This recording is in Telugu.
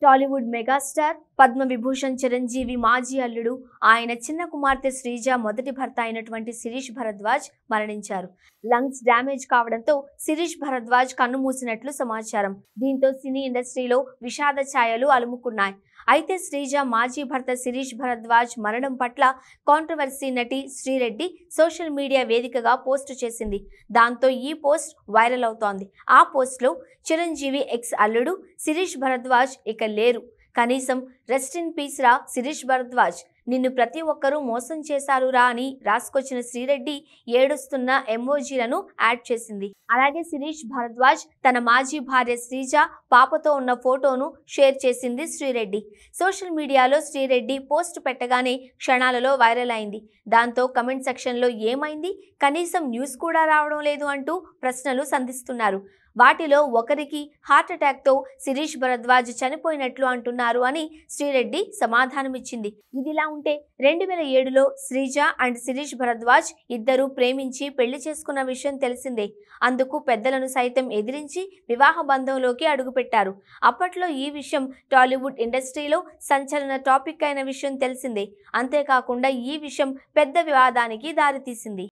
టాలీవుడ్ మెగాస్టార్ పద్మ విభూషణ్ చిరంజీవి మాజీ అల్లుడు ఆయన చిన్న కుమార్తె శ్రీజ మొదటి భర్త అయినటువంటి శిరీష్ భరద్వాజ్ మరణించారు. లంగ్స్ డ్యామేజ్ కావడంతో శిరీష్ భరద్వాజ్ కన్నుమూసినట్లు సమాచారం. దీంతో సినీ ఇండస్ట్రీలో విషాద ఛాయలు అలుముకున్నాయి. అయితే శ్రీజ మాజీ భర్త శిరీష్ భరద్వాజ్ మరణం పట్ల కాంట్రవర్సీ నటి శ్రీరెడ్డి సోషల్ మీడియా వేదికగా పోస్టు చేసింది. దాంతో ఈ పోస్ట్ వైరల్ అవుతోంది. ఆ పోస్ట్లో చిరంజీవి ఎక్స్ అల్లుడు శిరీష్ భరద్వాజ్ ఇక లేరు, కనీసం రెస్ట్ ఇన్ పీస్ రా శిరీష్ భరద్వాజ్, నిన్ను ప్రతి ఒక్కరూ మోసం చేశారురా అని రాసుకొచ్చిన శ్రీరెడ్డి ఏడుస్తున్న ఎమోజీలను యాడ్ చేసింది. అలాగే శిరీష్ భరద్వాజ్ తన మాజీ భార్య శ్రీజ పాపతో ఉన్న ఫోటోను షేర్ చేసింది శ్రీరెడ్డి. సోషల్ మీడియాలో శ్రీరెడ్డి పోస్ట్ పెట్టగానే క్షణాలలో వైరల్ అయింది. దాంతో కమెంట్ సెక్షన్లో ఏమైంది, కనీసం న్యూస్ కూడా రావడం లేదు అంటూ ప్రశ్నలు సంధిస్తున్నారు. వాటిలో ఒకరికి హార్ట్ అటాక్తో శిరీష్ భరద్వాజ్ చనిపోయినట్లు అంటున్నారు అని శ్రీరెడ్డి సమాధానమిచ్చింది. ఇదిలా ఉంటే 2007లో శ్రీజ అండ్ శిరీష్ భరద్వాజ్ ఇద్దరు ప్రేమించి పెళ్లి చేసుకున్న విషయం తెలిసిందే. అందుకు పెద్దలను సైతం ఎదిరించి వివాహ బంధంలోకి అడుగుపెట్టారు. అప్పట్లో ఈ విషయం టాలీవుడ్ ఇండస్ట్రీలో సంచలన టాపిక్ అయిన విషయం తెలిసిందే. అంతేకాకుండా ఈ విషయం పెద్ద వివాదానికి దారితీసింది.